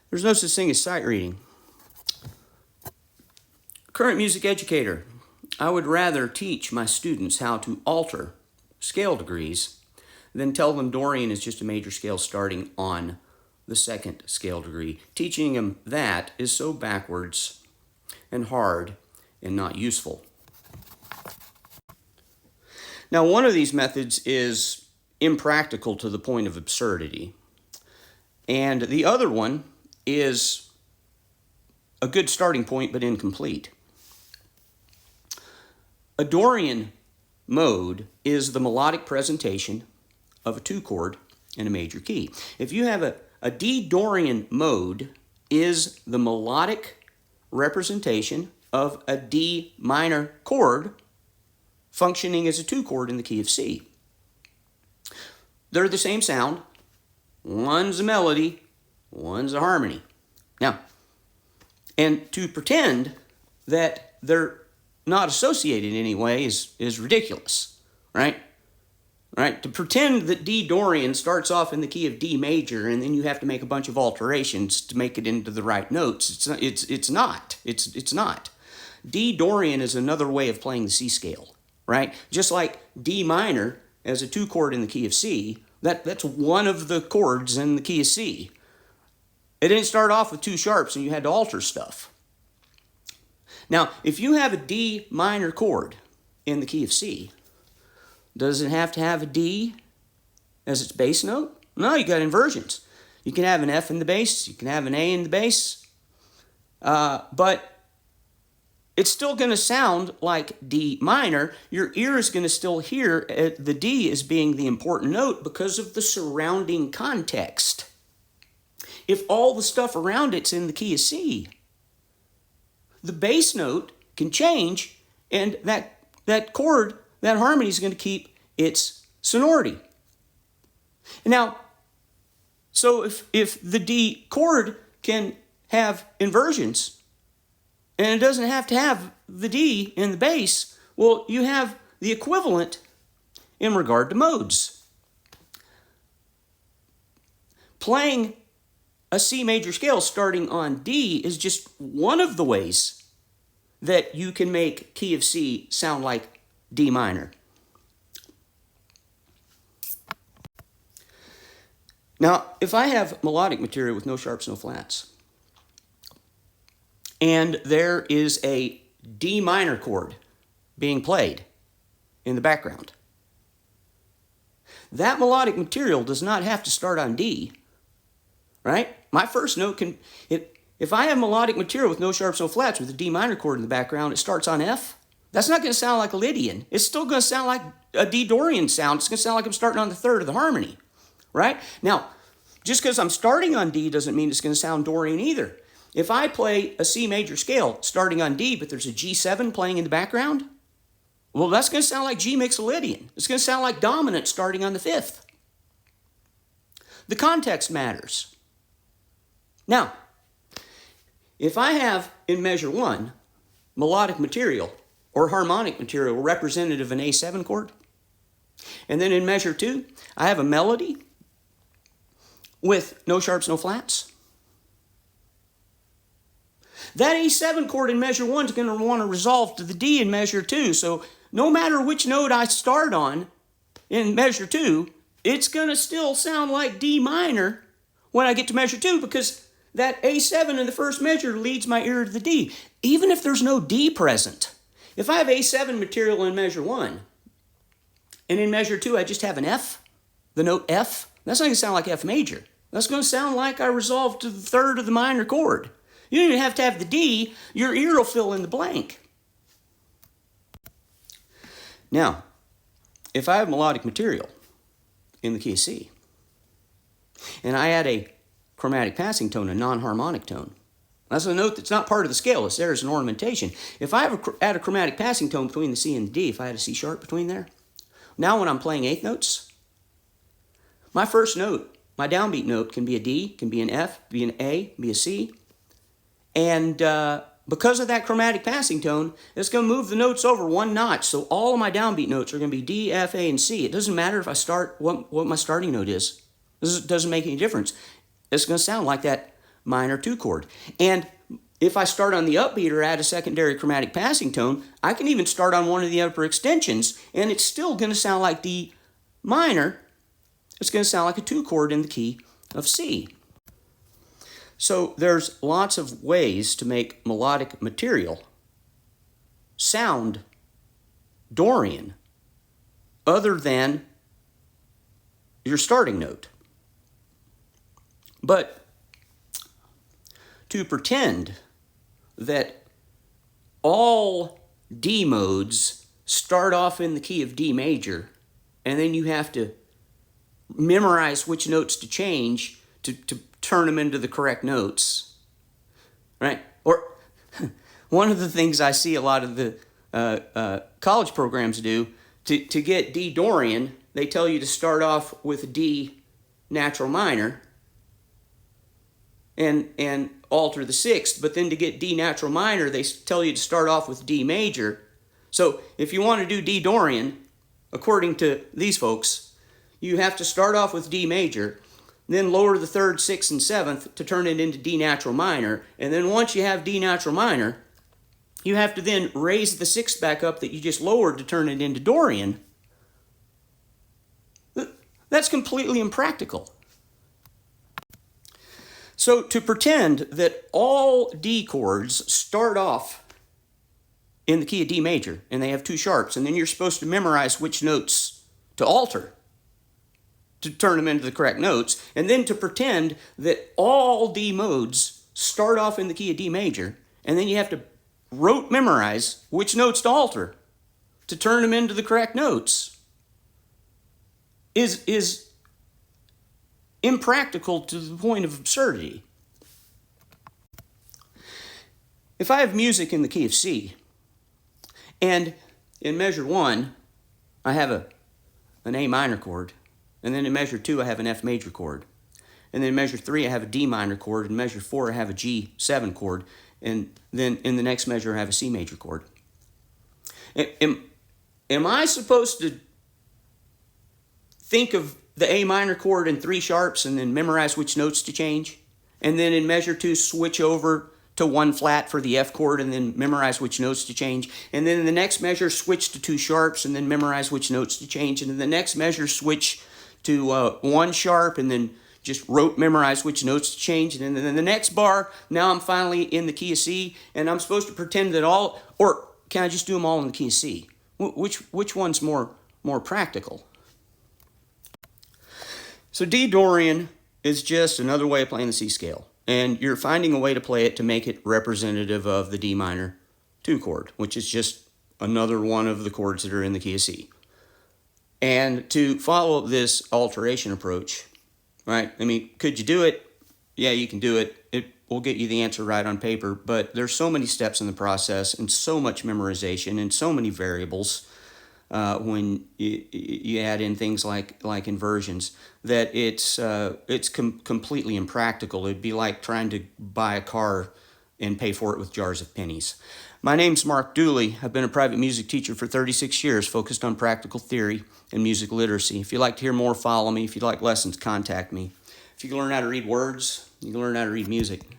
There's no such thing as sight reading. Current music educator. I would rather teach my students how to alter scale degrees than tell them Dorian is just a major scale starting on the second scale degree. Teaching them that is so backwards and hard and not useful. Now, one of these methods is impractical to the point of absurdity, and the other one is a good starting point but incomplete. A Dorian mode is the melodic presentation of a 2-chord in a major key. If you have a D Dorian mode is the melodic representation of a D minor chord functioning as a 2-chord in the key of C. They're the same sound. One's a melody, one's a harmony. Now, and to pretend that they're not associated in any way is ridiculous, right? Right? To pretend that D Dorian starts off in the key of D major and then you have to make a bunch of alterations to make it into the right notes. It's not. D Dorian is another way of playing the C scale, right? Just like D minor as a 2-chord in the key of C, that's one of the chords in the key of C. It didn't start off with 2 sharps and you had to alter stuff. Now, if you have a D minor chord in the key of C, does it have to have a D as its bass note? No, you got inversions. You can have an F in the bass, you can have an A in the bass, but it's still going to sound like D minor. Your ear is going to still hear the D as being the important note because of the surrounding context. If all the stuff around it's in the key of C, the bass note can change, and that chord, that harmony is going to keep its sonority. Now, so if the D chord can have inversions, and it doesn't have to have the D in the bass, well, you have the equivalent in regard to modes. Playing a C major scale starting on D is just one of the ways that you can make key of C sound like D minor. Now, if I have melodic material with no sharps, no flats, and there is a D minor chord being played in the background, that melodic material does not have to start on D, right? My first note can, if I have melodic material with no sharps, no flats with a D minor chord in the background, it starts on F. That's not going to sound like a Lydian. It's still going to sound like a D Dorian sound. It's going to sound like I'm starting on the third of the harmony, right? Now, just because I'm starting on D doesn't mean it's going to sound Dorian either. If I play a C major scale starting on D, but there's a G7 playing in the background, well, that's going to sound like G Mixolydian. It's going to sound like dominant starting on the 5th. The context matters. Now, if I have in measure 1 melodic material or harmonic material representative of an A7 chord, and then in measure 2 I have a melody with no sharps, no flats, that A7 chord in measure 1 is going to want to resolve to the D in measure 2. So no matter which note I start on in measure 2, it's going to still sound like D minor when I get to measure 2 because that A7 in the first measure leads my ear to the D, even if there's no D present. If I have A7 material in measure 1, and in measure 2 I just have an F, the note F, that's not going to sound like F major. That's going to sound like I resolved to the third of the minor chord. You don't even have to have the D, your ear will fill in the blank. Now, if I have melodic material in the key of C, and I add a chromatic passing tone, a non-harmonic tone. That's a note that's not part of the scale. It's there as an ornamentation. If I add a chromatic passing tone between the C and the D, if I had a C sharp between there, now when I'm playing eighth notes, my first note, my downbeat note can be a D, can be an F, be an A, be a C. And because of that chromatic passing tone, it's going to move the notes over one notch. So all of my downbeat notes are going to be D, F, A, and C. It doesn't matter if I start what my starting note is. This doesn't make any difference. It's going to sound like that minor 2 chord. And if I start on the upbeat or add a secondary chromatic passing tone, I can even start on one of the upper extensions, and it's still going to sound like D minor. It's going to sound like a 2 chord in the key of C. So there's lots of ways to make melodic material sound Dorian other than your starting note. But to pretend that all D modes start off in the key of D major, and then you have to memorize which notes to change to turn them into the correct notes, right? Or one of the things I see a lot of the college programs do, to get D Dorian, they tell you to start off with D natural minor and alter the 6th, but then to get D natural minor, they tell you to start off with D major. So if you want to do D Dorian, according to these folks, you have to start off with D major, then lower the 3rd, 6th, and 7th to turn it into D natural minor, and then once you have D natural minor, you have to then raise the 6th back up that you just lowered to turn it into Dorian. That's completely impractical. So to pretend that all D chords start off in the key of D major, and they have 2 sharps, and then you're supposed to memorize which notes to alter to turn them into the correct notes, and then to pretend that all D modes start off in the key of D major, and then you have to rote memorize which notes to alter to turn them into the correct notes, is impractical to the point of absurdity. If I have music in the key of C, and in measure 1, I have an A minor chord, and then in measure 2, I have an F major chord, and then in measure 3, I have a D minor chord, in measure 4, I have a G7 chord, and then in the next measure, I have a C major chord. Am I supposed to think of the A minor chord in 3 sharps and then memorize which notes to change? And then in measure 2, switch over to 1 flat for the F chord and then memorize which notes to change? And then in the next measure, switch to 2 sharps and then memorize which notes to change? And in the next measure, switch to 1 sharp and then just memorize which notes to change? And then in the next bar, now I'm finally in the key of C, and I'm supposed to pretend that all, or can I just do them all in the key of C? Which one's more practical? So D Dorian is just another way of playing the C scale, and you're finding a way to play it to make it representative of the D minor 2 chord, which is just another one of the chords that are in the key of C. And to follow this alteration approach, right? I mean, could you do it? Yeah, you can do it. It will get you the answer right on paper, but there's so many steps in the process and so much memorization and so many variables when you add in things like inversions that it's completely impractical. It'd be like trying to buy a car and pay for it with jars of pennies. My name's Mark Dooley. I've been a private music teacher for 36 years, focused on practical theory and music literacy. If you'd like to hear more, follow me. If you'd like lessons, contact me. If you can learn how to read words, you can learn how to read music.